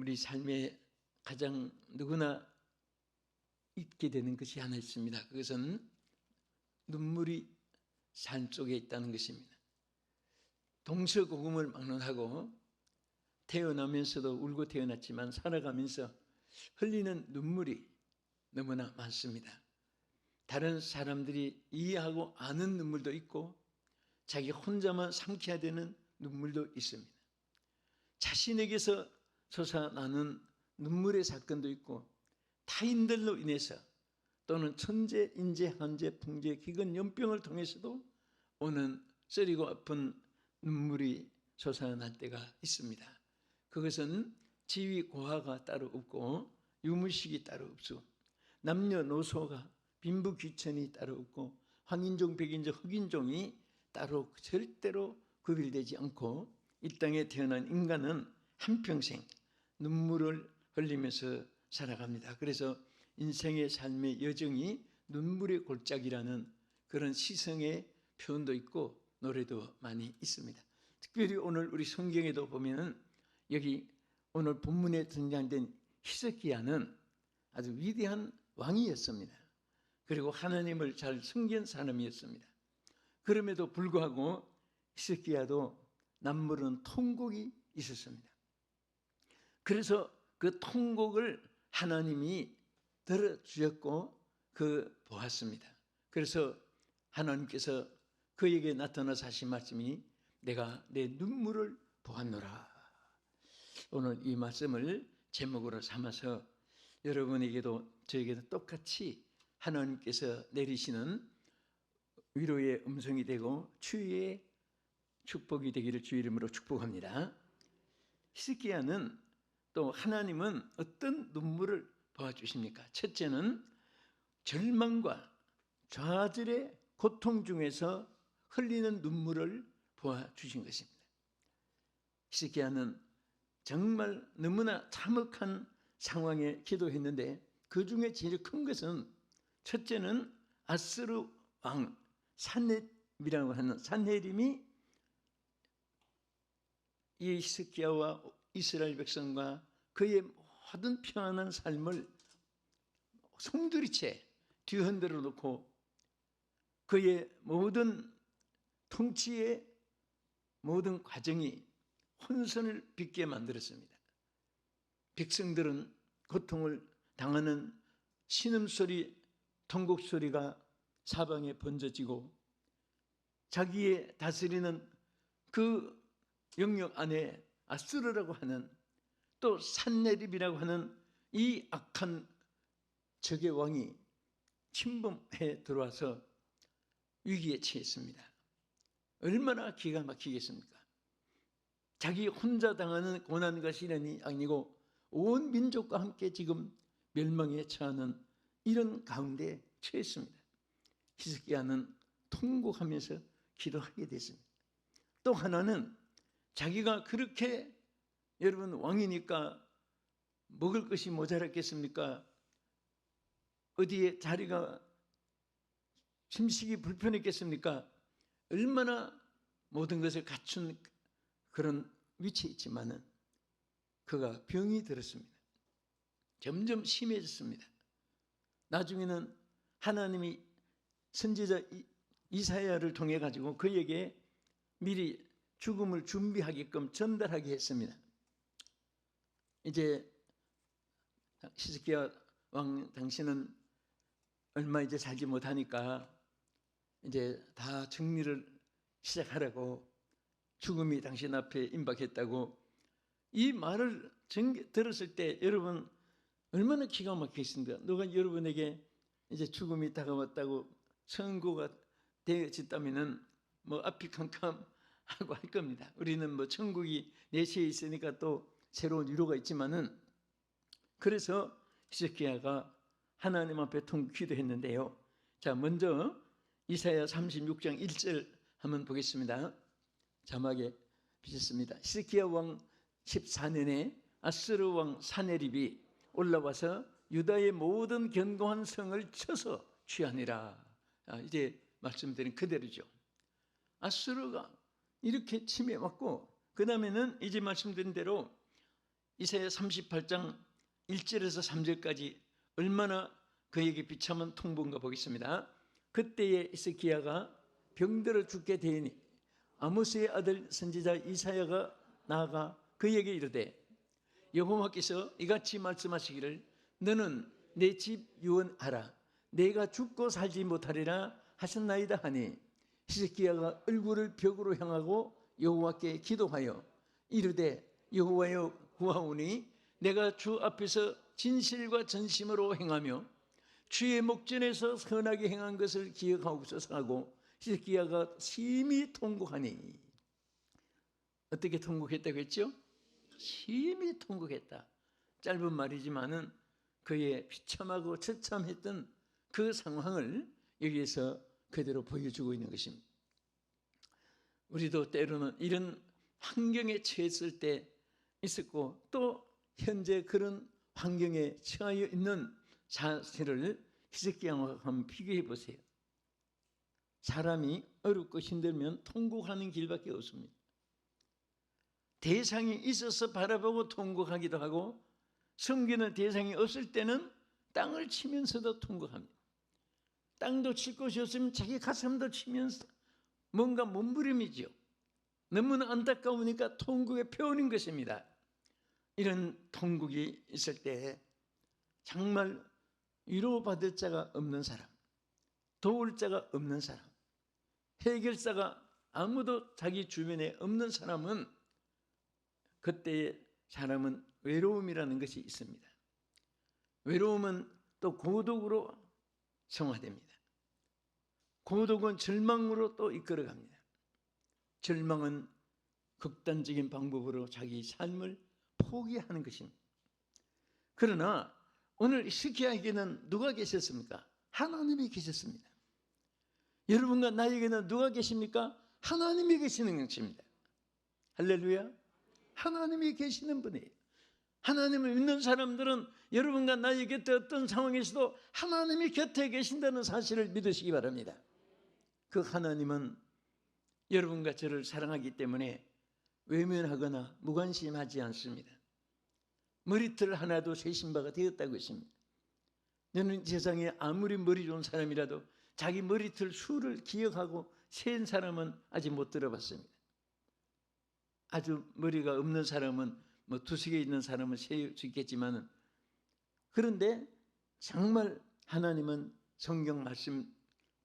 우리 삶에 가장 누구나 있게 되는 것이 하나 있습니다. 그것은 눈물이 삶 속에 있다는 것입니다. 동서고금을 막론하고 태어나면서도 울고 태어났지만 살아가면서 흘리는 눈물이 너무나 많습니다. 다른 사람들이 이해하고 아는 눈물도 있고 자기 혼자만 삼켜야 되는 눈물도 있습니다. 자신에게서 솟아나는 눈물의 사건도 있고 타인들로 인해서 또는 천재, 인재, 한재, 풍재, 기근, 연병을 통해서도 오는 쓰리고 아픈 눈물이 솟아날 때가 있습니다. 그것은 지위 고하가 따로 없고 유무식이 따로 없고 남녀노소가 빈부귀천이 따로 없고 황인종, 백인종, 흑인종이 따로 절대로 구별되지 않고 이 땅에 태어난 인간은 한평생 눈물을 흘리면서 살아갑니다. 그래서 인생의 삶의 여정이 눈물의 골짜기라는 그런 시성의 표현도 있고 노래도 많이 있습니다. 특별히 오늘 우리 성경에도 보면 여기 오늘 본문에 등장된 히스기야는 아주 위대한 왕이었습니다. 그리고 하나님을 잘 섬긴 사람이었습니다. 그럼에도 불구하고 히스기야도 남모르는 통곡이 있었습니다. 그래서 그 통곡을 하나님이 들어주셨고 보았습니다. 그래서 하나님께서 그에게 나타나서 하신 말씀이 내가 내 눈물을 보았노라. 오늘 이 말씀을 제목으로 삼아서 여러분에게도 저에게도 똑같이 하나님께서 내리시는 위로의 음성이 되고 치유의 축복이 되기를 주의 이름으로 축복합니다. 히스기야는 또 하나님은 어떤 눈물을 보아주십니까? 첫째는 절망과 좌절의 고통 중에서 흘리는 눈물을 보아주신 것입니다. 히스기야는 정말 너무나 참혹한 상황에 기도했는데 그 중에 제일 큰 것은 첫째는 아스루 왕 산헤립이라고 하는 산헤립이 이 히스기야와 이스라엘 백성과 그의 모든 평안한 삶을 송두리째 뒤흔들어 놓고 그의 모든 통치의 모든 과정이 혼선을 빚게 만들었습니다. 백성들은 고통을 당하는 신음소리, 통곡소리가 사방에 번져지고 자기의 다스리는 그 영역 안에 아수르라고 하는 또 산헤립이라고 하는 이 악한 적의 왕이 침범해 들어와서 위기에 처했습니다. 얼마나 기가 막히겠습니까? 자기 혼자 당하는 고난과 시련이 아니고 온 민족과 함께 지금 멸망에 처하는 이런 가운데 처했습니다. 히스기야는 통곡하면서 기도하게 됐습니다. 또 하나는 자기가 그렇게 여러분 왕이니까 먹을 것이 모자랐겠습니까? 어디에 자리가 침식이 불편했겠습니까? 얼마나 모든 것을 갖춘 그런 위치에 있지만은 그가 병이 들었습니다. 점점 심해졌습니다. 나중에는 하나님이 선지자 이사야를 통해 가지고 그에게 미리 죽음을 준비하게끔 전달하게 했습니다. 이제 히스기야 왕 당신은 얼마 이제 살지 못하니까 이제 다 정리를 시작하라고 죽음이 당신 앞에 임박했다고 이 말을 들었을 때 여러분 얼마나 기가 막히겠습니까? 누가 여러분에게 이제 죽음이 다가왔다고 선고가 되어졌다면은 뭐 앞이 캄캄하고 할 겁니다. 우리는 뭐 천국이 내시에 있으니까 또 새로운 위로가 있지만은 그래서 히스기야가 하나님 앞에 기도했는데요. 자, 먼저 이사야 36장 1절 한번 보겠습니다. 자막에 비쳤습니다. 히스기야 왕 14년에 아스루 왕 산헤립이 올라와서 유다의 모든 견고한 성을 쳐서 취하니라. 이제 말씀드린 그대로죠. 아스루가 이렇게 침해 왔고 그 다음에는 이제 말씀드린 대로 이사야 38장 1절에서 3절까지 얼마나 그에게 비참한 통보인가 보겠습니다. 그때에 히스기야가 병들어 죽게 되니 아모스의 아들 선지자 이사야가 나아가 그에게 이르되 여호와께서 이같이 말씀하시기를 너는 내 집 유언하라 내가 죽고 살지 못하리라 하셨나이다 하니 히스기야가 얼굴을 벽으로 향하고 여호와께 기도하여 이르되 여호와여 구하오니 내가 주 앞에서 진실과 전심으로 행하며 주의 목전에서 선하게 행한 것을 기억하옵소서 하고 히스기야가 심히 통곡하니 어떻게 통곡했다고 했죠? 심히 통곡했다. 짧은 말이지만은 그의 비참하고 처참했던 그 상황을 여기에서 그대로 보여주고 있는 것입니다. 우리도 때로는 이런 환경에 처했을 때 있었고 또 현재 그런 환경에 처하여 있는 자세를 히스기야와 한번 비교해 보세요. 사람이 어렵고 힘들면 통곡하는 길밖에 없습니다. 대상이 있어서 바라보고 통곡하기도 하고 섬기는 대상이 없을 때는 땅을 치면서도 통곡합니다. 땅도 칠 곳이 없으면 자기 가슴도 치면서 뭔가 몸부림이죠. 너무나 안타까우니까 통곡의 표현인 것입니다. 이런 통곡이 있을 때 정말 위로받을 자가 없는 사람, 도울 자가 없는 사람, 해결사가 아무도 자기 주변에 없는 사람은 그때의 사람은 외로움이라는 것이 있습니다. 외로움은 또 고독으로 성화됩니다. 고독은 절망으로 또 이끌어갑니다. 절망은 극단적인 방법으로 자기 삶을 포기하는 것입니다. 그러나 오늘 히스기야에게는 누가 계셨습니까? 하나님이 계셨습니다. 여러분과 나에게는 누가 계십니까? 하나님이 계시는 것입니다. 할렐루야. 하나님이 계시는 분이에요. 하나님을 믿는 사람들은 여러분과 나의 곁에 어떤 상황에서도 하나님이 곁에 계신다는 사실을 믿으시기 바랍니다. 그 하나님은 여러분과 저를 사랑하기 때문에 외면하거나 무관심하지 않습니다. 머리털 하나도 세신 바가 되었다고 했습니다. 저는 세상에 아무리 머리 좋은 사람이라도 자기 머리털 수를 기억하고 센 사람은 아직 못 들어봤습니다. 아주 머리가 없는 사람은 뭐 두세 개 있는 사람은 셀 수 있겠지만은 그런데 정말 하나님은 성경 말씀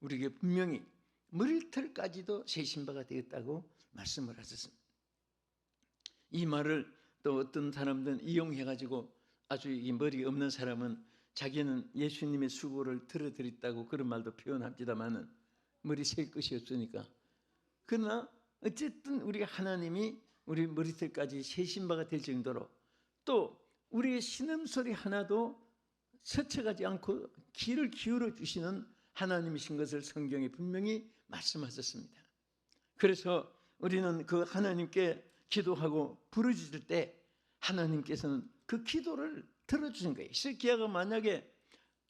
우리에게 분명히 머리털까지도 세신 바가 되었다고 말씀을 하셨습니다. 이 말을 또 어떤 사람들은 이용해가지고 아주 이 머리 없는 사람은 자기는 예수님의 수고를 들어드렸다고 그런 말도 표현합니다만은 머리 셀 것이 없으니까. 그러나 어쨌든 우리 하나님이 우리 머리털까지 세신 바가 될 정도로 또 우리의 신음소리 하나도 스쳐가지 않고 귀를 기울여 주시는 하나님이신 것을 성경에 분명히 말씀하셨습니다. 그래서 우리는 그 하나님께 기도하고 부르짖을 때 하나님께서는 그 기도를 들어주신 거예요. 히스기야가 만약에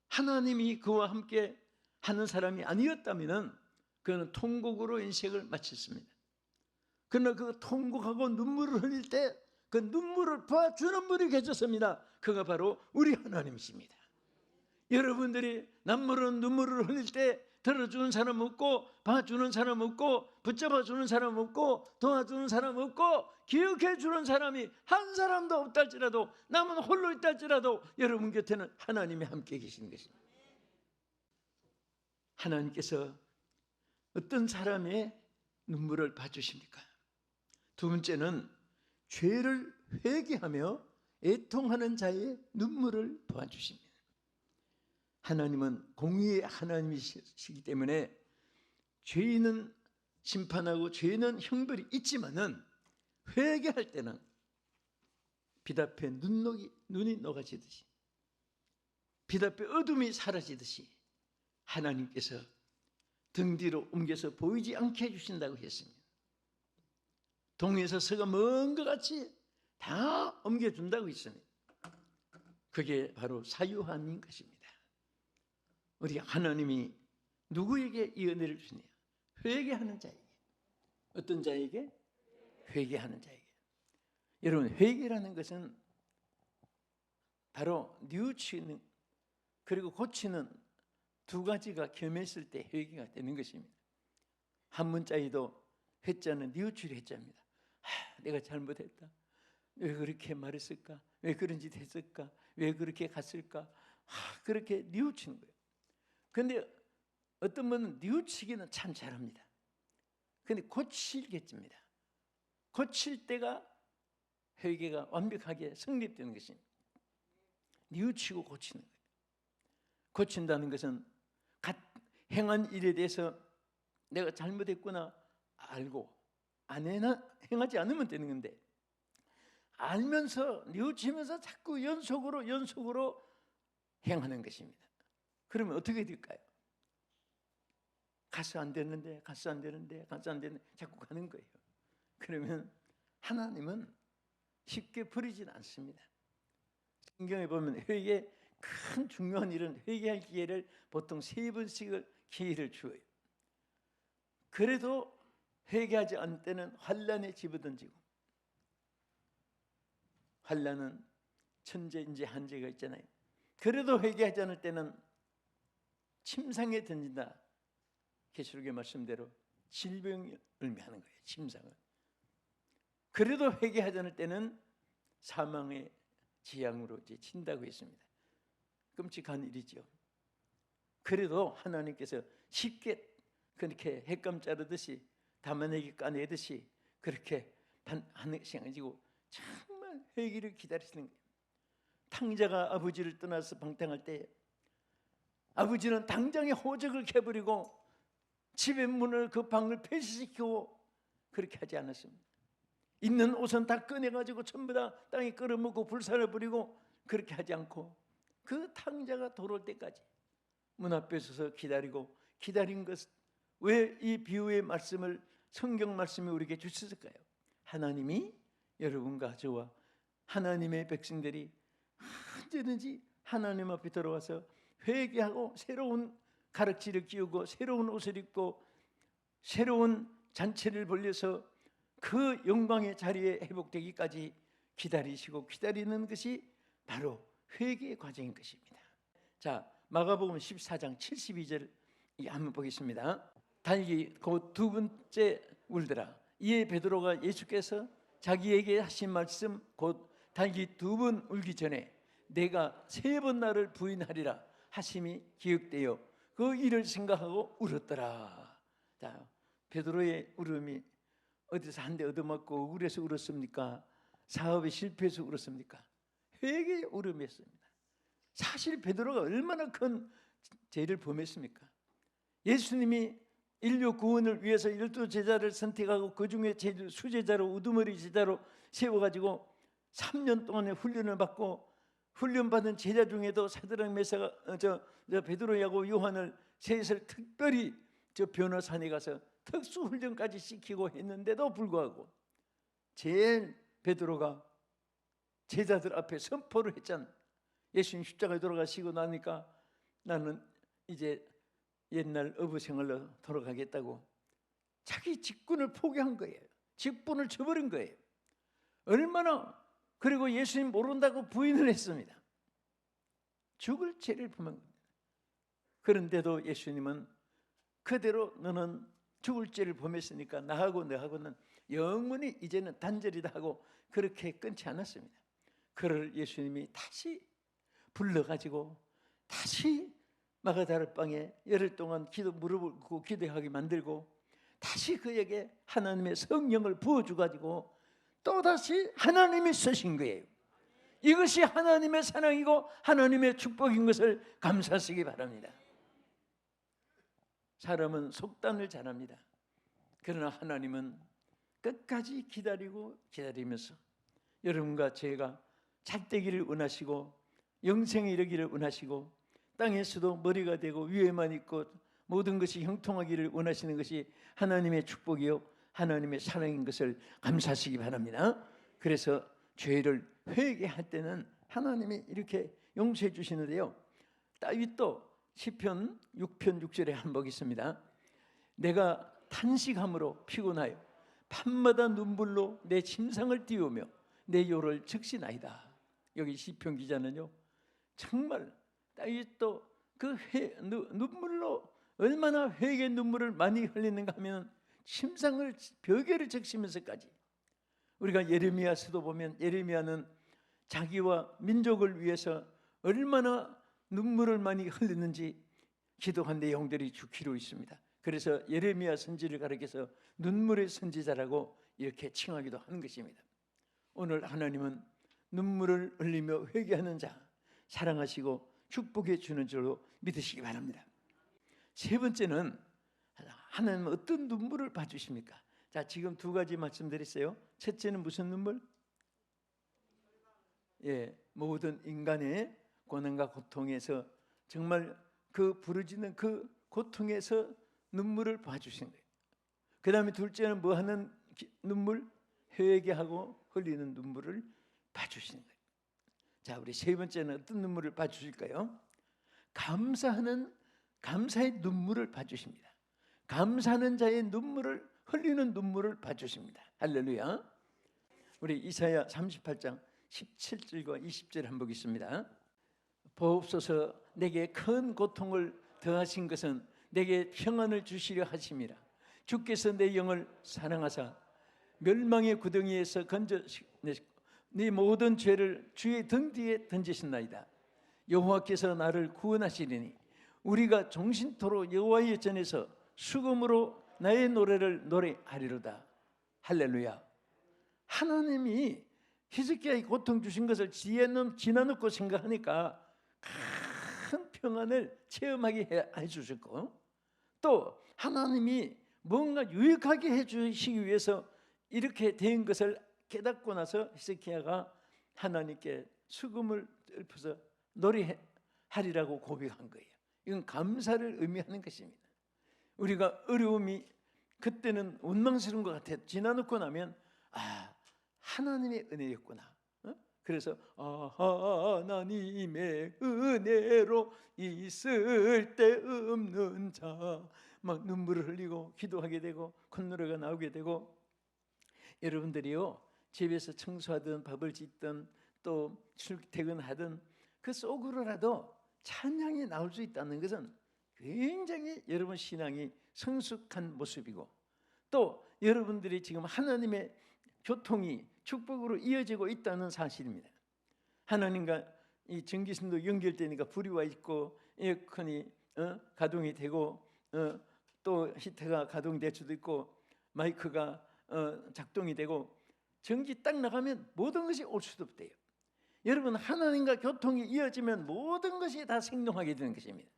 하나님이 그와 함께 하는 사람이 아니었다면 그는 통곡으로 인생을 마쳤습니다. 그러나 그 통곡하고 눈물을 흘릴 때 그 눈물을 봐주는 분이 계셨습니다. 그가 바로 우리 하나님이십니다. 여러분들이 남모르는 눈물을 흘릴 때 들어주는 사람 없고 봐주는 사람 없고 붙잡아주는 사람 없고 도와주는 사람 없고 기억해주는 사람이 한 사람도 없다 할지라도 남은 홀로 있다 할지라도 여러분 곁에는 하나님이 함께 계시는 것입니다. 하나님께서 어떤 사람의 눈물을 봐주십니까? 두 번째는 죄를 회개하며 애통하는 자의 눈물을 도와주십니다. 하나님은 공의의 하나님이시기 때문에 죄인은 심판하고 죄인은 형벌이 있지만은 회개할 때는 빛 앞에 눈이 녹아지듯이 빛 앞에 어둠이 사라지듯이 하나님께서 등 뒤로 옮겨서 보이지 않게 해주신다고 했습니다. 동에서 서가 먼 것 같이 다 옮겨준다고 했습니다. 그게 바로 사유함인 것입니다. 우리 하나님이 누구에게 이 은혜를 주냐? 회개하는 자에게. 어떤 자에게? 회개하는 자에게. 여러분, 회개라는 것은 바로 뉘우치는 그리고 고치는 두 가지가 겸했을 때 회개가 되는 것입니다. 한 문자에도 회자는 뉘우치려 했자입니다. 내가 잘못했다. 왜 그렇게 말했을까? 왜 그런 짓 했을까? 왜 그렇게 갔을까? 그렇게 뉘우치는 거예요. 그런데 어떤 분은 뉘우치기는 참 잘합니다. 그런데 고치겠습니다. 고칠 때가 회개가 완벽하게 성립되는 것입니다. 뉘우치고 고치는 거예요. 고친다는 것은 행한 일에 대해서 내가 잘못했구나 알고 행하지 않으면 되는 건데, 알면서 뉘우치면서 자꾸 연속으로 행하는 것입니다. 그러면 어떻게 될까요? 가서 안 되는데 자꾸 가는 거예요. 그러면 하나님은 쉽게 버리진 않습니다. 성경에 보면 회개 큰 중요한 일은 회개할 기회를 보통 3번씩을 기회를 주어요. 그래도 회개하지 않을 때는 환난에 집어던지고, 환난은 천재인지 한재가 있잖아요. 그래도 회개하지 않을 때는 침상에 던진다. 계시록의 말씀대로 질병을 의미하는 거예요. 침상을. 그래도 회개하지 않을 때는 사망의 재앙으로 이제 친다고 했습니다. 끔찍한 일이죠. 그래도 하나님께서 쉽게 그렇게 햇감 자르듯이 담아내기 까내듯이 그렇게 하시고 정말 회개를 기다리시는 거예요. 탕자가 아버지를 떠나서 방탕할 때 아버지는 당장에 호적을 캐버리고 집의 문을 그 방을 폐쇄시키고 그렇게 하지 않았습니다. 있는 옷은 다 꺼내가지고 전부 다 땅에 끌어먹고 불살을 버리고 그렇게 하지 않고 그 탕자가 돌아올 때까지 문 앞에 서서 기다린 것, 왜 이 비유의 말씀을 성경 말씀이 우리에게 주셨을까요? 하나님이 여러분과 저와 하나님의 백성들이 언제든지 하나님 앞에 들어와서 회개하고 새로운 가락지를 끼우고 새로운 옷을 입고 새로운 잔치를 벌려서 그 영광의 자리에 회복되기까지 기다리는 것이 바로 회개의 과정인 것입니다. 자, 마가복음 14장 72절 한번 보겠습니다. 달기 곧 두 번째 울더라. 이에 베드로가 예수께서 자기에게 하신 말씀 곧 달기 두 번 울기 전에 내가 3번 나를 부인하리라 하심이 기억되어 그 일을 생각하고 울었더라. 자, 베드로의 울음이 어디서 한 대 얻어맞고 억울해서 울었습니까? 사업에 실패해서 울었습니까? 회개의 울음이었습니다. 사실 베드로가 얼마나 큰 죄를 범했습니까? 예수님이 인류 구원을 위해서 12제자를 선택하고 그 중에 수제자로 우두머리 제자로 세워가지고 3년 동안의 훈련을 받고 훈련받은 제자 중에도 사드락 메사가 베드로하고 요한을 셋을 특별히 변호산에 가서 특수훈련까지 시키고 했는데도 불구하고 제일 베드로가 제자들 앞에 선포를 했잖아. 예수님 십자가에 돌아가시고 나니까 나는 이제 옛날 어부 생활로 돌아가겠다고 자기 직분을 포기한 거예요. 직분을 저버린 거예요. 얼마나, 그리고 예수님 모른다고 부인을 했습니다. 죽을 죄를 범한 겁니다. 그런데도 예수님은 그대로 너는 죽을 죄를 범했으니까 나하고 너하고는 영원히 이제는 단절이다 하고 그렇게 끊지 않았습니다. 그를 예수님이 다시 불러가지고 다시 마가다락방에 열흘 동안 무릎을 꿇고 기도하게 만들고 다시 그에게 하나님의 성령을 부어주가지고 또다시 하나님이 쓰신 거예요. 이것이 하나님의 사랑이고 하나님의 축복인 것을 감사하시기 바랍니다. 사람은 속단을 잘합니다. 그러나 하나님은 끝까지 기다리면서 여러분과 제가 잘 되기를 원하시고 영생에 이르기를 원하시고 땅에서도 머리가 되고 위에만 있고 모든 것이 형통하기를 원하시는 것이 하나님의 축복이요 하나님의 사랑인 것을 감사하시기 바랍니다. 그래서 죄를 회개할 때는 하나님이 이렇게 용서해 주시는데요. 다윗도 시편 6편 6절에 한 번 있습니다. 내가 탄식함으로 피곤하여 밤마다 눈물로 내 침상을 띄우며 내 요를 적시나이다. 여기 시편 기자는요 정말 다윗도 그 눈물로 얼마나 회개의 눈물을 많이 흘리는가 하면 침상을 벽에를 적시면서까지. 우리가 예레미야서도 보면 예레미야는 자기와 민족을 위해서 얼마나 눈물을 많이 흘리는지 기도한 내용들이 주기로 있습니다. 그래서 예레미야 선지를 가리켜서 눈물의 선지자라고 이렇게 칭하기도 하는 것입니다. 오늘 하나님은 눈물을 흘리며 회개하는 자 사랑하시고 축복해 주는 줄로 믿으시기 바랍니다. 세 번째는 하나님은 어떤 눈물을 봐주십니까? 자, 지금 두 가지 말씀드렸어요. 첫째는 무슨 눈물? 모든 인간의 고난과 고통에서 정말 그 부르짖는 그 고통에서 눈물을 봐주신 거예요. 그 다음에 둘째는 뭐 하는 눈물? 회개하고 흘리는 눈물을 봐주시는 거예요. 자, 우리 세 번째는 어떤 눈물을 봐주실까요? 감사의 눈물을 봐주십니다. 감사하는 자의 눈물을 흘리는 눈물을 봐주십니다. 할렐루야. 우리 이사야 38장 17절과 20절 한번 보겠습니다. 보옵소서, 내게 큰 고통을 더하신 것은 내게 평안을 주시려 하심이라. 주께서 내 영을 사랑하사 멸망의 구덩이에서 건져내시고 네 모든 죄를 주의 등 뒤에 던지신나이다. 여호와께서 나를 구원하시리니 우리가 종신토로 여호와의 전에서 수금으로 나의 노래를 노래하리로다. 할렐루야. 하나님이 히스기야의 고통 주신 것을 지나놓고 생각하니까 큰 평안을 체험하게 해주셨고, 또 하나님이 뭔가 유익하게 해주시기 위해서 이렇게 된 것을 깨닫고 나서 히스기야가 하나님께 수금을 읊어서 노래하리라고 고백한 거예요. 이건 감사를 의미하는 것입니다. 우리가 어려움이 그때는 원망스러운 것 같아요. 지나놓고 나면 하나님의 은혜였구나. 그래서 하나님의 은혜로 있을 데 없는 자, 막 눈물을 흘리고 기도하게 되고 콧노래가 나오게 되고. 여러분들이요, 집에서 청소하든 밥을 짓든 또 출퇴근하든 그 속으로라도 찬양이 나올 수 있다는 것은 굉장히 여러분 신앙이 성숙한 모습이고, 또 여러분들이 지금 하나님의 교통이 축복으로 이어지고 있다는 사실입니다. 하나님과 이 전기선도 연결되니까 불이 와 있고 에어컨이 가동이 되고 또 히터가 가동될 수도 있고 마이크가 작동이 되고 전기 딱 나가면 모든 것이 올 수도 없대요. 여러분, 하나님과 교통이 이어지면 모든 것이 다 생동하게 되는 것입니다.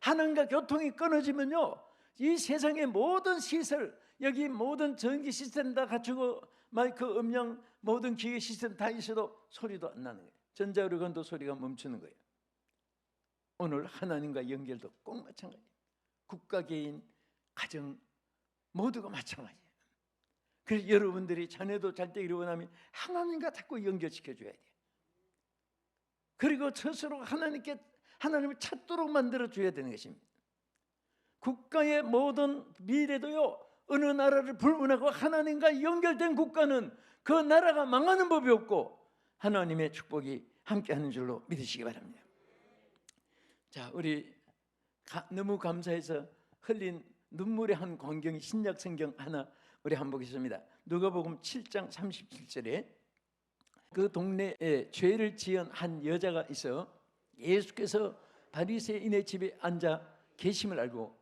하나님과 교통이 끊어지면요, 이 세상의 모든 시설, 여기 모든 전기 시스템 다 갖추고 마이크, 음량, 모든 기계 시스템 다 있어도 소리도 안 나는 거예요. 전자우르건도 소리가 멈추는 거예요. 오늘 하나님과 연결도 꼭 마찬가지예요. 국가, 개인, 가정 모두가 마찬가지예요. 그래서 여러분들이 자녀도 잘 때 이러고 나면 하나님과 자꾸 연결시켜줘야 돼요. 그리고 스스로 하나님을 찾도록 만들어줘야 되는 것입니다. 국가의 모든 미래도요, 어느 나라를 불문하고 하나님과 연결된 국가는 그 나라가 망하는 법이 없고 하나님의 축복이 함께하는 줄로 믿으시기 바랍니다. 자, 우리 너무 감사해서 흘린 눈물의 한 광경이 신약 성경 하나 우리 한번 보겠습니다. 누가복음 7장 37절에 그 동네에 죄를 지은 한 여자가 있어 예수께서 바리새인의 집에 앉아 계심을 알고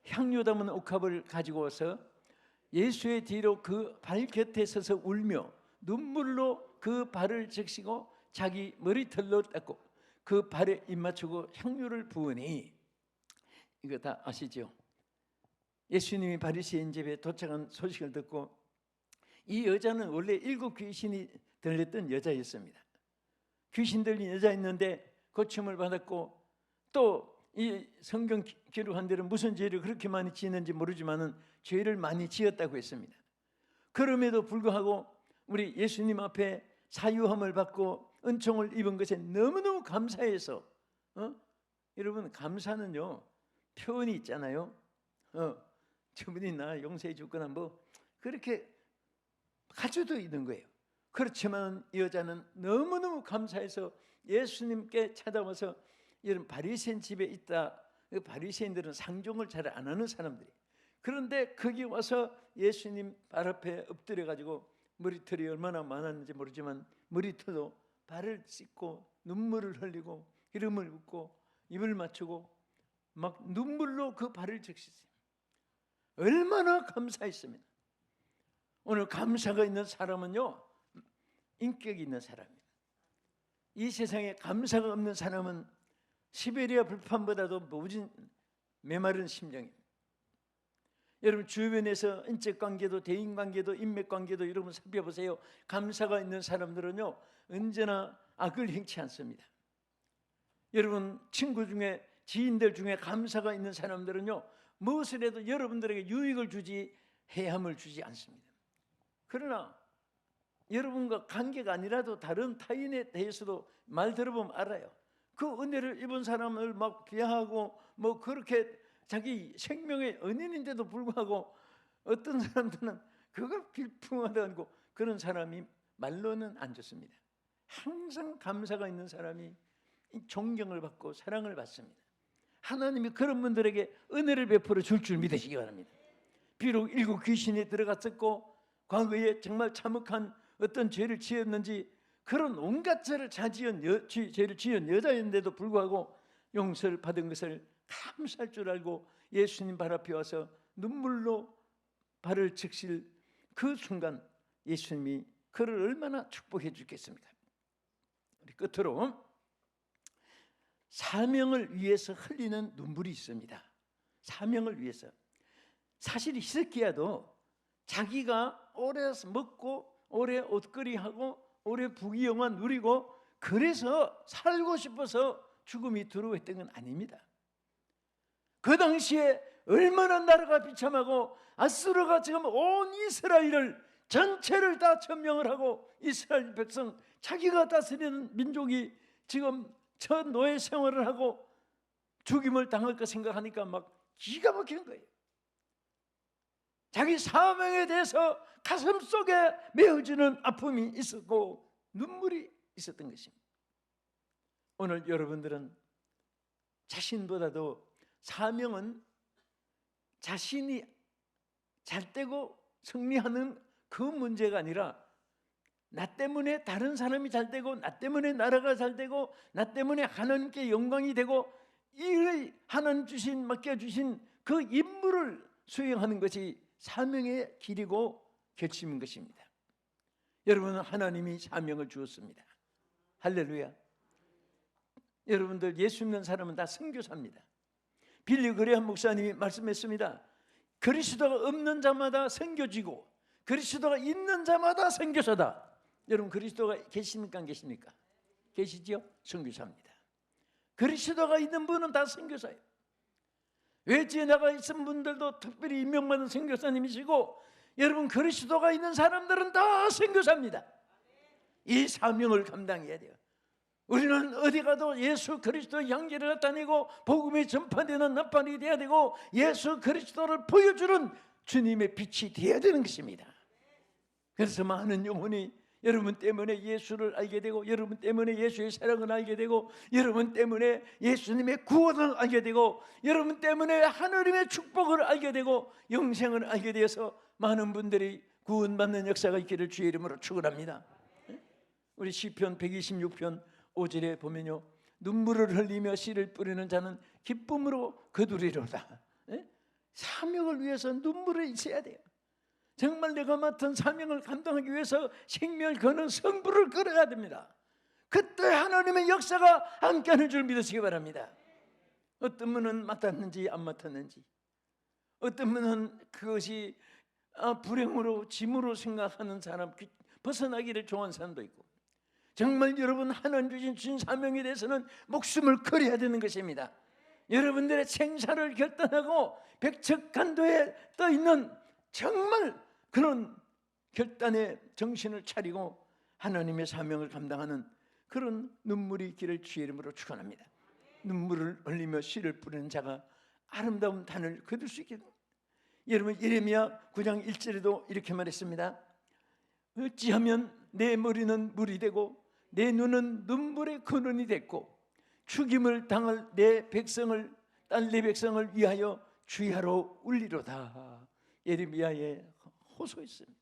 향유 담은 옥합을 가지고 와서 예수의 뒤로 그 발 곁에 서서 울며 눈물로 그 발을 적시고 자기 머리털로 닦고 그 발에 입 맞추고 향유를 부으니, 이거 다 아시죠? 예수님이 바리새인 집에 도착한 소식을 듣고, 이 여자는 원래 7 귀신이 들렸던 여자였습니다. 귀신 들린 여자였는데 고침을 받았고, 또 이 성경 기록한 대로 무슨 죄를 그렇게 많이 지었는지 모르지만은 죄를 많이 지었다고 했습니다. 그럼에도 불구하고 우리 예수님 앞에 사유함을 받고 은총을 입은 것에 너무너무 감사해서 여러분, 감사는요 표현이 있잖아요. 저분이 나 용서해 줄 거나 뭐 그렇게 가져도 있는 거예요. 그렇지만 이 여자는 너무너무 감사해서 예수님께 찾아와서 이런 바리새인 집에 있다. 바리새인들은 상종을 잘 안 하는 사람들이. 그런데 거기 와서 예수님 발 앞에 엎드려 가지고 머리털이 얼마나 많았는지 모르지만 머리털로 발을 씻고 눈물을 흘리고 기름을 붓고 입을 맞추고 막 눈물로 그 발을 적시했어요. 얼마나 감사했습니다. 오늘 감사가 있는 사람은요, 인격이 있는 사람입니다. 이 세상에 감사가 없는 사람은 시베리아 불판보다도 모진 메마른 심령입니다. 여러분 주변에서 인적관계도 대인관계도 인맥관계도 여러분 살펴보세요. 감사가 있는 사람들은요 언제나 악을 행치 않습니다. 여러분 친구 중에 지인들 중에 감사가 있는 사람들은요 무엇을 해도 여러분들에게 유익을 주지 해함을 주지 않습니다. 그러나 여러분과 관계가 아니라도 다른 타인에 대해서도 말 들어보면 알아요. 그 은혜를 입은 사람을 막 비하하고 뭐 그렇게 자기 생명의 은인인데도 불구하고 어떤 사람들은 그거 빌풍하다고 그런 사람이 말로는 안 좋습니다. 항상 감사가 있는 사람이 존경을 받고 사랑을 받습니다. 하나님이 그런 분들에게 은혜를 베풀어 줄 믿으시기 바랍니다. 비록 일곱 귀신이 들어갔었고 과거에 정말 참혹한 어떤 죄를 지었는지 그런 온갖 죄를 죄를 지은 여자인데도 불구하고 용서를 받은 것을 감사할 줄 알고 예수님 발 앞에 와서 눈물로 발을 적실 그 순간 예수님이 그를 얼마나 축복해 주겠습니까? 우리 끝으로 사명을 위해서 흘리는 눈물이 있습니다. 사명을 위해서. 사실 히스기야도 자기가 오래 먹고 오래 옷걸이하고 오래 부귀영화 누리고 그래서 살고 싶어서 죽음이 두려워했던 건 아닙니다. 그 당시에 얼마나 나라가 비참하고 아수르가 지금 온 이스라엘을 전체를 다 점령을 하고 이스라엘 백성 자기가 다스리는 민족이 지금 저 노예 생활을 하고 죽임을 당할 거 생각하니까 막 기가 막히는 거예요. 자기 사명에 대해서 가슴 속에 메어지는 아픔이 있었고 눈물이 있었던 것입니다. 오늘 여러분들은 자신보다도 사명은 자신이 잘되고 승리하는 그 문제가 아니라 나 때문에 다른 사람이 잘되고 나 때문에 나라가 잘되고 나 때문에 하나님께 영광이 되고 이 하나님 맡겨주신 그 임무를 수행하는 것이 사명의 길이고 결심인 것입니다. 여러분은 하나님이 사명을 주었습니다. 할렐루야. 여러분들 예수 믿는 사람은 다 선교사입니다. 빌리 그레이엄 목사님이 말씀했습니다. 그리스도가 없는 자마다 선교지고 그리스도가 있는 자마다 선교사다. 여러분 그리스도가 계십니까 안 계십니까? 계시죠? 선교사입니다. 그리스도가 있는 분은 다 선교사예요. 외지에 나가 있은 분들도 특별히 임명받은 선교사님이시고 여러분 그리스도가 있는 사람들은 다 선교사입니다. 이 사명을 감당해야 돼요. 우리는 어디 가도 예수 그리스도의 향기를 나타내고 복음이 전파되는 나팔이 되어야 되고 예수 그리스도를 보여주는 주님의 빛이 되어야 되는 것입니다. 그래서 많은 영혼이 여러분 때문에 예수를 알게 되고 여러분 때문에 예수의 사랑을 알게 되고 여러분 때문에 예수님의 구원을 알게 되고 여러분 때문에 하나님의 축복을 알게 되고 영생을 알게 되어서 많은 분들이 구원받는 역사가 있기를 주의 이름으로 축원합니다. 우리 시편 126편 5절에 보면요 눈물을 흘리며 씨를 뿌리는 자는 기쁨으로 거두리로다. 사명을 위해서 눈물이 있어야 돼요. 정말 내가 맡은 사명을 감당하기 위해서 생명을 거는 성부를 걸어야 됩니다. 그때 하나님의 역사가 함께하는 줄 믿으시기 바랍니다. 어떤 분은 맡았는지 안 맡았는지 어떤 분은 그것이 불행으로 짐으로 생각하는 사람 벗어나기를 좋아하는 사람도 있고 정말 여러분 하나님 주신 사명에 대해서는 목숨을 걸어야 되는 것입니다. 여러분들의 생사를 결단하고 백척간도에 떠있는 정말 그런 결단의 정신을 차리고 하나님의 사명을 감당하는 그런 눈물이 있기를 주의 이름으로 축원합니다. 눈물을 흘리며 씨를 뿌리는 자가 아름다운 단을 거둘 수 있게 됩니다. 여러분 예레미야 9장 1절에도 이렇게 말했습니다. 어찌하면 내 머리는 물이 되고 내 눈은 눈물의 근원이 됐고 죽임을 당할 내 백성을 위하여 주야로 울리로다. 예레미야의 호소했습니다.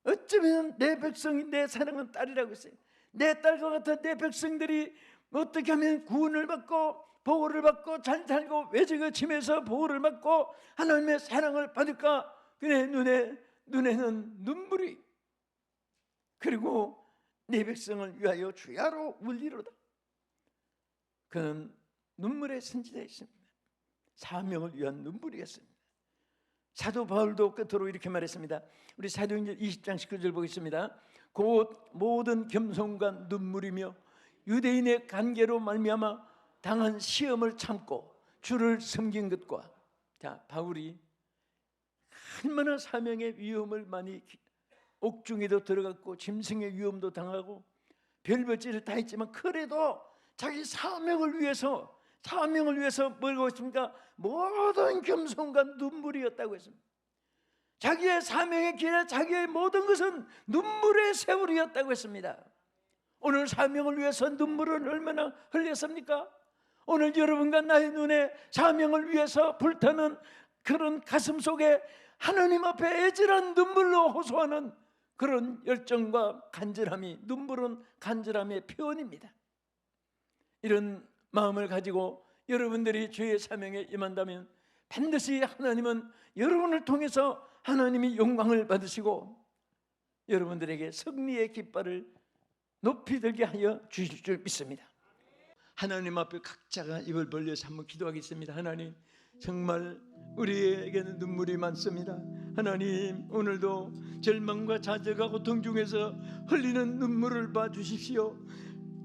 어쩌면 내 백성이 내 사랑하는 딸이라고 했어요. 내 딸과 같은 내 백성들이 어떻게 하면 구원을 받고 보호를 받고 잘 살고 외적의 침에서 보호를 받고 하나님의 사랑을 받을까? 그의 눈에는 눈물이, 그리고 내 백성을 위하여 주야로 울리로다. 그는 눈물의 선지자였습니다. 사명을 위한 눈물이었습니다. 사도 바울도 끝으로 이렇게 말했습니다. 우리 사도행전 20장 19절 보겠습니다. 곧 모든 겸손과 눈물이며 유대인의 관계로 말미암아 당한 시험을 참고 주를 섬긴 것과, 자, 바울이 얼마나 사명의 위험을 많이, 옥중에도 들어갔고 짐승의 위험도 당하고 별벌지를 다 했지만 그래도 자기 사명을 위해서 뭐라고 했습니까? 모든 겸손과 눈물이었다고 했습니다. 자기의 사명의 길에 자기의 모든 것은 눈물의 세월이었다고 했습니다. 오늘 사명을 위해서 눈물을 얼마나 흘렸습니까? 오늘 여러분과 나의 눈에 사명을 위해서 불타는 그런 가슴 속에 하나님 앞에 애절한 눈물로 호소하는 그런 열정과 간절함이, 눈물은 간절함의 표현입니다. 이런 마음을 가지고 여러분들이 주의 사명에 임한다면 반드시 하나님은 여러분을 통해서 하나님이 영광을 받으시고 여러분들에게 승리의 깃발을 높이 들게 하여 주실 줄 믿습니다. 하나님 앞에 각자가 입을 벌려서 한번 기도하겠습니다. 하나님, 정말 우리에게는 눈물이 많습니다. 하나님, 오늘도 절망과 좌절과 고통 중에서 흘리는 눈물을 봐주십시오.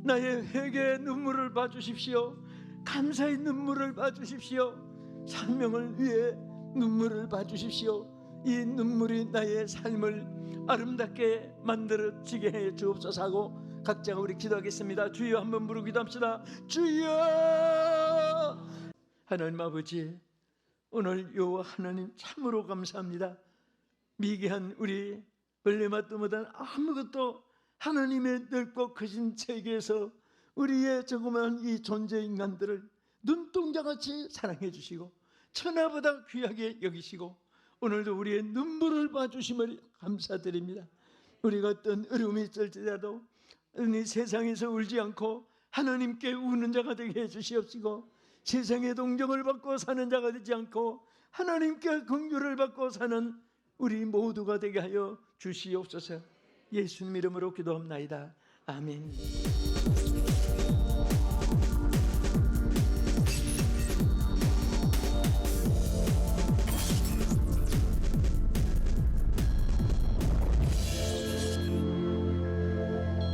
나의 회개의 눈물을 봐주십시오. 감사의 눈물을 봐주십시오. 사명을 위해 눈물을 봐주십시오. 이 눈물이 나의 삶을 아름답게 만들어지게 해 주옵소서 하고 각자가 우리 기도하겠습니다. 주여 한번 부르고 기도합시다. 주여! 하나님 아버지, 오늘 요 하나님 참으로 감사합니다. 미개한 우리 벌레맛도 못한 아무것도 하나님의 넓고 크신 세계에서 우리의 조그마한 이 존재 인간들을 눈동자같이 사랑해 주시고 천하보다 귀하게 여기시고 오늘도 우리의 눈물을 봐주심을 감사드립니다. 우리가 어떤 어려움이 있을지라도 이 세상에서 울지 않고 하나님께 우는 자가 되게 해주시옵시고 세상의 동정을 받고 사는 자가 되지 않고 하나님께 긍휼을 받고 사는 우리 모두가 되게 하여 주시옵소서. 예수님 이름으로 기도합나이다. 아멘.